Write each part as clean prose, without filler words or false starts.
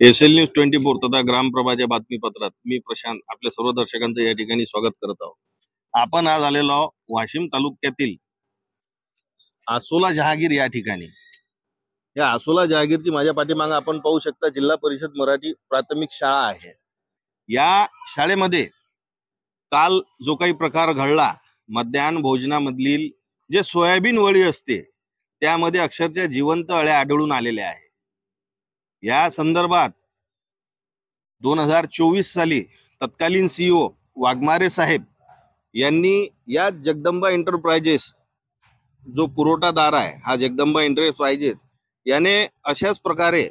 SL news 24 तथा ग्रामप्रभाच्या बातमीपत्रात मी प्रशांत आपल्या सर्व दर्शकांचं या ठिकाणी स्वागत करत आहोत। आपण आज आलेलो आहोत वाशिम तालुक्यातील आसोला जहागीर या ठिकाणी। या आसोला जहागीरची माझ्या पाठीमागे आपण पाहू शकता जिल्हा परिषद मराठी प्राथमिक शाळा आहे। या शाळेमध्ये काल जो काही प्रकार घडला, मध्याह्न भोजनामधील जे सोयाबीन वडी असते त्यामध्ये अक्षरशः जिवंत अळ्या आढळून आलेल्या आहे। या संदर्भात 2024 साली तत्कालीन सीईओ वाघमारे साहेब यांनी या जगदंबा एंटरप्राइजेस जो पुरवठादार आहे, हा जगदंबा एंटरप्राइजेस याने अशाच प्रकारे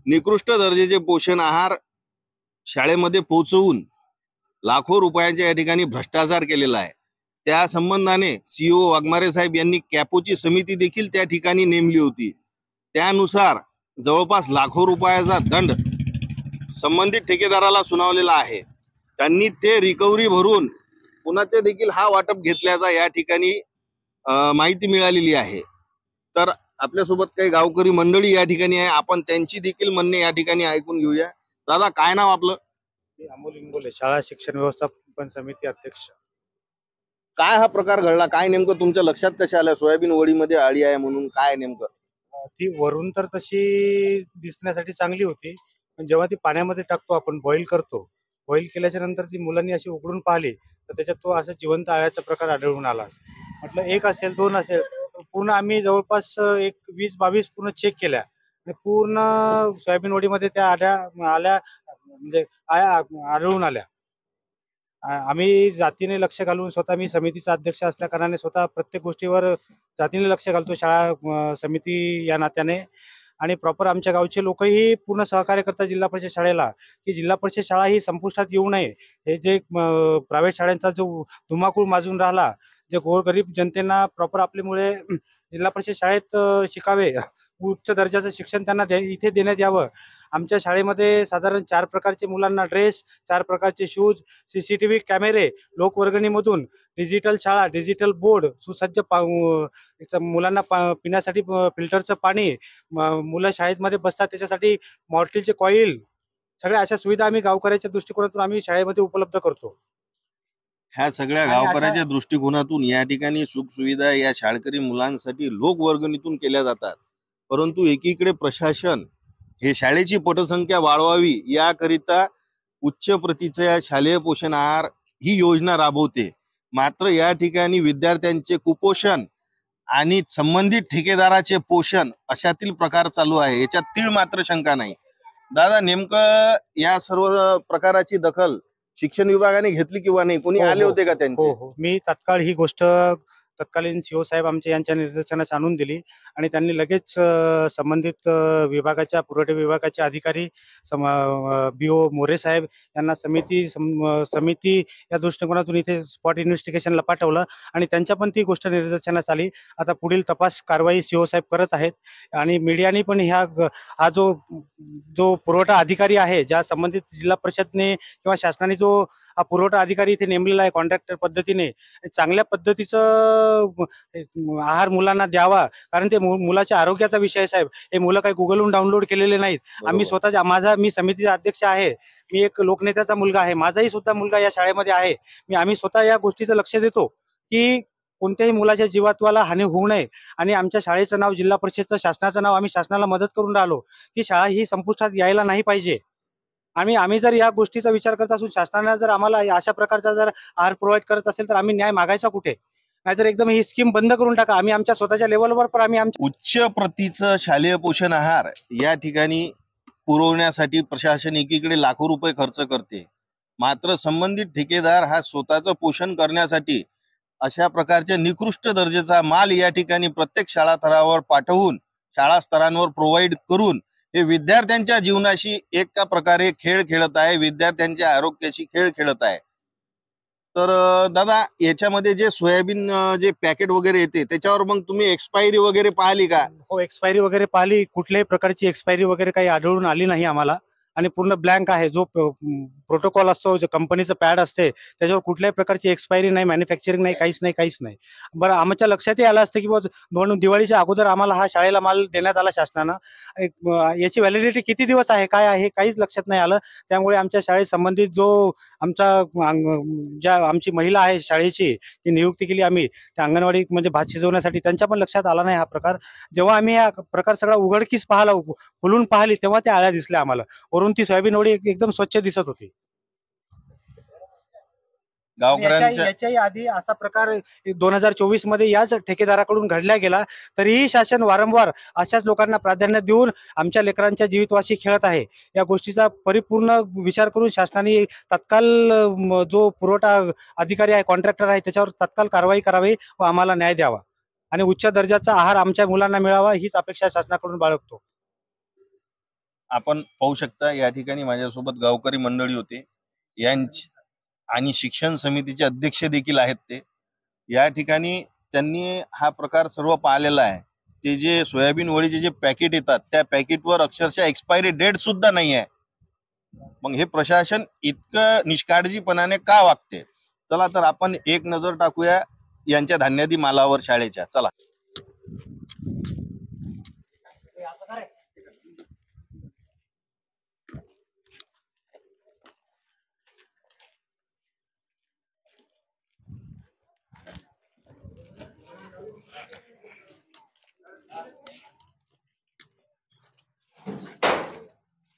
निकृष्ट दर्जाचे पोषण आहार शाळेमध्ये पोहोचवून लाखो रुपयांच्या या ठिकाणी भ्रष्टाचार केलेला आहे। त्या संबंधाने सीईओ वाघमारे साहेब यांनी कॅपोची समिती देखील त्या ठिकाणी नेमली होती। त्यानुसार जवळपास लाखो रुपयाचा दंड संबंधित ठेकेदाराला सुनावलेला आहे। त्यांनी ते रिकव्हरी भरून पुन्हा देखील हा वाटप घेतल्याचा या ठिकाणी माहिती मिळालेली आहे। तर आपल्यासोबत काही गावकरी मंडळी या ठिकाणी आहे, आपण त्यांची देखील म्हणणे या ठिकाणी ऐकून घेऊया। दादा, काय नाव आपलं? अमोल इंगोले, शाळा शिक्षण व्यवस्थापन समिती अध्यक्ष। काय हा प्रकार घडला, काय नेमकं तुमच्या लक्षात कशा आल्या? सोयाबीन वडीमध्ये अळी आहे म्हणून काय नेमकं? ती वरून तर तशी दिसण्यासाठी चांगली होती, पण जेव्हा ती पाण्यामध्ये टाकतो आपण, बॉईल करतो, बॉईल केल्याच्या नंतर ती मुलांनी अशी उघडून पाहिली तर त्याच्यात तो असं जिवंत अळ्याचा प्रकार आढळून आला। म्हटलं एक असेल, दोन असेल, पूर्ण आम्ही जवळपास एक 20-22 पूर्ण चेक केल्या आणि पूर्ण सोयाबीन वडीमध्ये त्या आल्या म्हणजे अळ्या आढळून आल्या। आम्ही जातीने लक्ष घालून, स्वतः मी समितीचा अध्यक्ष असल्या कारणाने स्वतः प्रत्येक गोष्टीवर जातीने लक्ष घालतो शाळा समिती या नात्याने, आणि प्रॉपर आमच्या गावचे लोकही पूर्ण सहकार्य करतात जिल्हा परिषद शाळेला की जिल्हा परिषद शाळा ही संपुष्टात येऊ नये। हे जे प्रायव्हेट शाळांचा जो धुमाकूळ माजून राहिला, जे गोरगरीब जनतेना प्रॉपर आपल्यामुळे जिल्हा परिषद शाळेत शिकावे, उच्च दर्जाचं शिक्षण त्यांना इथे देण्यात यावं। आमच्या शाळेमध्ये साधारण 4 प्रकारचे मुलांना ड्रेस, 4 प्रकारचे शूज, सीसीटीव्ही कॅमेरे, लोकवर्गणीमधून डिजिटल शाळा, डिजिटल बोर्ड, सुसज्ज मुलांना पिण्यासाठी फिल्टरचं पाणी, मुलं शाळेमध्ये बसतात त्याच्यासाठी मॉर्टिलचे कॉईल, सगळ्या अशा सुविधा आम्ही गावकऱ्याच्या दृष्टिकोनातून आम्ही शाळेमध्ये उपलब्ध करतो। ह्या सगळ्या गावकऱ्याच्या दृष्टिकोनातून या ठिकाणी सुख सुविधा या शाळकरी मुलांसाठी लोकवर्गणीतून केल्या जातात, परंतु एकीकडे प्रशासन हे शाळेची पटसंख्या वाढवावी याकरिता उच्च प्रतीचा शालेय पोषण आहार ही योजना राबवते। मात्र या ठिकाणी विद्यार्थ्यांचे कुपोषण आणि संबंधित ठेकेदाराचे पोषण अशातील प्रकार चालू आहे, याच्यात तीळ मात्र शंका नाही। दादा, नेमकं या सर्व प्रकाराची दखल शिक्षण विभागाने घेतली किंवा नाही? कोणी आले होते का त्यांचे? हो, मी तात्काळ ही गोष्ट तत्कालीन सीओ साहेब आमच्या यांच्या निर्देशनास आणून दिली आणि त्यांनी लगेच संबंधित विभागाच्या, पुरवठा विभागाचे अधिकारी बीओ मोरे साहेब यांना समिती या दृष्टिकोनातून इथे स्पॉट इन्व्हेस्टिगेशनला पाठवलं आणि त्यांच्या पण ती गोष्ट निर्देशनास आली। आता पुढील तपास कारवाई सीओ साहेब करत आहेत आणि मीडियाने पण हा जो पुरवठा अधिकारी आहे, ज्या संबंधित जिल्हा परिषदने किंवा शासनाने जो हा पुरवठा अधिकारी इथे नेमलेला आहे कॉन्ट्रॅक्टर पद्धतीने, चांगल्या पद्धतीचं आहार मुलांना द्यावा, कारण ते मुलाच्या आरोग्याचा विषय साहेब। हे मुलं काही गुगलहून डाउनलोड केलेले नाहीत। आम्ही स्वतः, मी समितीचा अध्यक्ष आहे, मी एक लोकनेत्याचा मुलगा आहे, माझाही सुद्धा मुलगा या शाळेमध्ये आहे। आम्ही स्वतः या गोष्टीचं लक्ष देतो की कोणत्याही मुलाच्या जीवात्वाला हानी होऊ नये आणि आमच्या शाळेचं नाव, जिल्हा परिषदचं, शासनाचं नाव, आम्ही शासनाला मदत करून राहिलो की शाळा ही संपुष्टात यायला नाही पाहिजे। आम्ही जर या गोष्टीचा विचार करत असून शासनाने जर आम्हाला अशा प्रकारचा जर आहार प्रोव्हाइड करत असेल तर आम्ही न्याय मागायचा कुठे? नाहीतर एकदम ही स्कीम बंद करून टाका। आम्ही आमच्या स्वतःच्या लेवलवर पण आम्ही उच्च प्रतीचं शालेय पोषण आहार या ठिकाणी पुरवण्यासाठी प्रशासन एकीकडे लाखो रुपये खर्च करते, मात्र संबंधित ठेकेदार हा स्वतःचं पोषण करण्यासाठी अशा प्रकारच्या निकृष्ट दर्जाचा माल या ठिकाणी प्रत्येक शाळा स्तरावर पाठवून, शाळा स्तरांवर प्रोव्हाइड करून हे विद्यार्थ्यांच्या जीवनाशी एका प्रकारे खेळ खेळत आहे, विद्यार्थ्यांच्या आरोग्याशी खेळ खेळत आहे। तर दादा, याच्यामध्ये जे सोयाबीन जे पॅकेट वगैरे येते त्याच्यावर मग तुम्ही एक्सपायरी वगैरे पाहिली का? हो, एक्सपायरी वगैरे पाहिली, कुठल्याही प्रकारची एक्सपायरी वगैरे काही आढळून आली नाही आम्हाला। आणि पूर्ण ब्लँक आहे. जो प्रोटोकॉल असतो, जो कंपनीचं पॅड असते, त्याच्यावर कुठल्याही प्रकारची एक्सपायरी नाही, मॅन्युफॅक्चरिंग नाही, काहीच नाही. बरं, आमच्या लक्षातही आलं असतं की म्हणून दिवाळीच्या अगोदर आम्हाला हा शाळेला माल देण्यात आला शासनानं. याची व्हॅलिडिटी किती दिवस आहे, काय आहे, काहीच लक्षात नाही आलं. त्यामुळे आमच्या शाळेत संबंधित जो आमचा ज्या आमची महिला आहे शाळेची, ती नियुक्ती केली आम्ही त्या अंगणवाडी म्हणजे भात शिजवण्यासाठी, त्यांच्या पण लक्षात आला नाही हा प्रकार. जेव्हा आम्ही हा प्रकार सगळा उघडकीस खोलून पाहिली, तेव्हा त्या आळ्या दिसल्या आम्हाला. वरून ती सोयाबीन वडी एकदम स्वच्छ दिसत होती. याच्याही आधी असा प्रकार 2024 मध्ये याच ठेकेदाराकडून घडला गेला, तरीही शासन वारंवार अशाच लोकांना प्राधान्य देऊन आमच्या लेकरांच्या जीवितवाशी खेळत आहे. या गोष्टीचा परिपूर्ण विचार करून शासनाने तत्काल जो पुरवठा अधिकारी आहे, कॉन्ट्रॅक्टर आहे, त्याच्यावर तत्काल कारवाई करावी व आम्हाला न्याय द्यावा आणि उच्च दर्जाचा आहार आमच्या मुलांना मिळावा, हीच अपेक्षा शासनाकडून बाळगतो. आपण पाहू शकता या ठिकाणी माझ्यासोबत गावकरी मंडळी होते, यांची आणि शिक्षण समितीचे अध्यक्ष देखील आहेत. ते या ठिकाणी त्यांनी हा प्रकार सर्व पाहिलेला आहे. ते जे सोयाबीन वडीचे जे पॅकेट येतात, त्या पॅकेटवर अक्षरशः एक्सपायरी डेट सुद्धा नाही आहे. मग हे प्रशासन इतकं निष्काळजीपणाने का वागते? चला तर आपण एक नजर टाकूया यांच्या धान्यादी मालावर शाळेच्या. चला.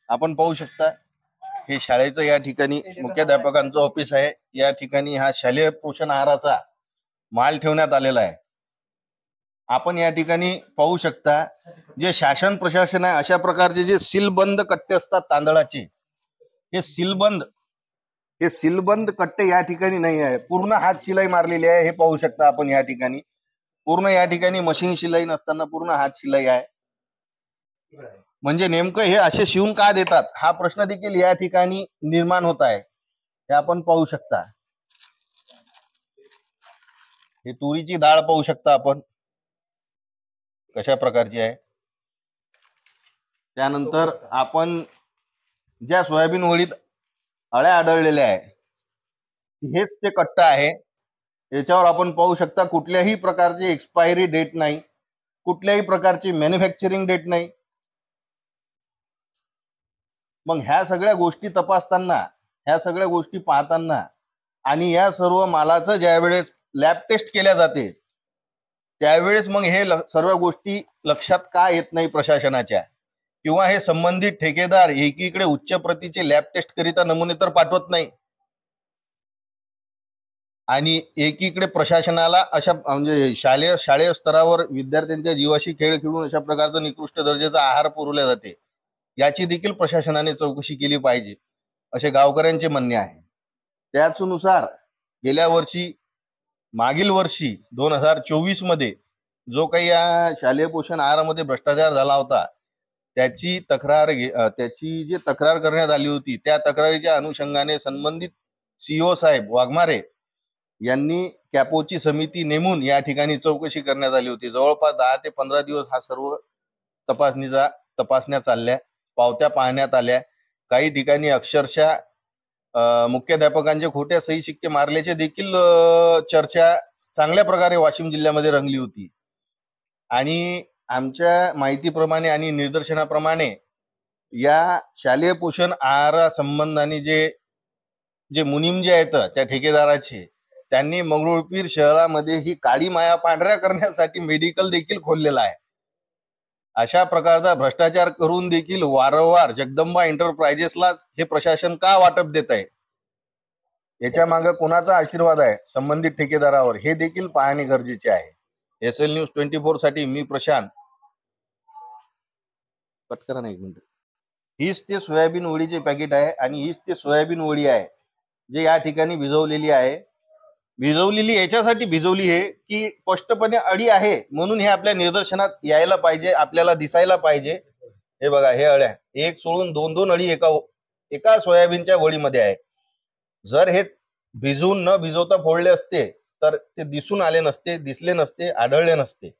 आपण पाहू शकता हे शाळेचं या ठिकाणी मुख्याध्यापकांचं ऑफिस आहे. या ठिकाणी हा शालेय पोषण आहाराचा माल ठेवण्यात आलेला आहे. आपण या ठिकाणी पाहू शकता जे शासन प्रशासन आहे, अशा प्रकारचे जे सीलबंद कट्टे असतात तांदळाचे, हे सीलबंद कट्टे या ठिकाणी नाही आहे. पूर्ण हात शिलाई मारलेली आहे. हे पाहू शकता आपण या ठिकाणी पूर्ण या ठिकाणी मशीन शिलाई नसताना पूर्ण हात शिलाई आहे. म्हणजे नेमकं हे असे शिवून का देतात, हा प्रश्न देखील या ठिकाणी निर्माण होत आहे. हे आपण पाहू शकता. हे तुरीची डाळ पाहू शकता आपण कशा प्रकारची आहे. त्यानंतर आपण ज्या सोयाबीन वडीत अळ्या आढळलेल्या आहे, हेच ते कट्ट आहे. याच्यावर आपण पाहू शकता कुठल्याही प्रकारची एक्सपायरी डेट नाही, कुठल्याही प्रकारची मॅन्युफॅक्चरिंग डेट नाही. मग ह्या सगळ्या गोष्टी तपासताना, ह्या सगळ्या गोष्टी पाहताना आणि या सर्व मालाचं ज्यावेळेस लॅब टेस्ट केल्या जाते, त्यावेळेस मग हे सर्व गोष्टी लक्षात का येत नाही प्रशासनाच्या? किंवा हे संबंधित ठेकेदार एकीकडे उच्च प्रतीचे लॅब टेस्ट करिता नमुने तर पाठवत नाही आणि एकीकडे प्रशासनाला अशा म्हणजे शालेय स्तरावर विद्यार्थ्यांच्या जीवाशी खेळ खेळून अशा प्रकारचा निकृष्ट दर्जाचा आहार पुरवला जाते. याची देखील प्रशासनाने चौकशी केली पाहिजे असे गावकऱ्यांचे म्हणणे आहे. त्याचनुसार गेल्या वर्षी, मागील वर्षी 2024 मध्ये जो काही या शालेय पोषण आहारामध्ये भ्रष्टाचार झाला होता, त्याची जी तक्रार करण्यात आली होती, त्या तक्रारीच्या अनुषंगाने संबंधित CEO साहेब वाघमारे यांनी कॅपोची समिती नेमून या ठिकाणी चौकशी करण्यात आली होती. जवळपास 10 ते 15 दिवस हा सर्व तपासण्या चालल्या, पावत्या पाहण्यात आल्या. काही ठिकाणी अक्षरशः मुख्याध्यापकांचे खोट्या सही शिक्के मारल्याचे देखील चर्चा चांगल्या प्रकारे वाशिम जिल्ह्यामध्ये रंगली होती. आणि आमच्या माहितीप्रमाणे आणि निदर्शनाप्रमाणे या शालेय पोषण आहारा संबंधाने जे मुनीम जे आहेत त्या ठेकेदाराचे, त्यांनी मंगरुळपीर शहरामध्ये ही काळी माया पांढऱ्या करण्यासाठी मेडिकल देखील खोललेला आहे. अशा प्रकारचा भ्रष्टाचार करून देखील वारंवार जगदंबा एंटरप्राइजेसला हे प्रशासन का वाटप देत आहे? याच्या मागे कोणाचा आशीर्वाद आहे संबंधित ठेकेदारावर, हे देखील पाहणे गरजेचे आहे. SL न्यूज 24 साठी मी प्रशांत. कट करा ना एक मिनिट. हीच ते सोयाबीन वडीचे पॅकेट आहे आणि हीच ते सोयाबीन वडी आहे जे या ठिकाणी भिजवलेली आहे. भिजवलेली याच्यासाठी भिजवली आहे की स्पष्टपणे अळी आहे म्हणून हे आपल्या निदर्शनात यायला पाहिजे, आपल्याला दिसायला पाहिजे. हे बघा, हे अळ्या एक सोडून दोन अळी एका सोयाबीनच्या वडीमध्ये आहे. जर हे भिजवून न भिजवता फोडले असते तर ते दिसून आले नसते, दिसले नसते, आढळले नसते.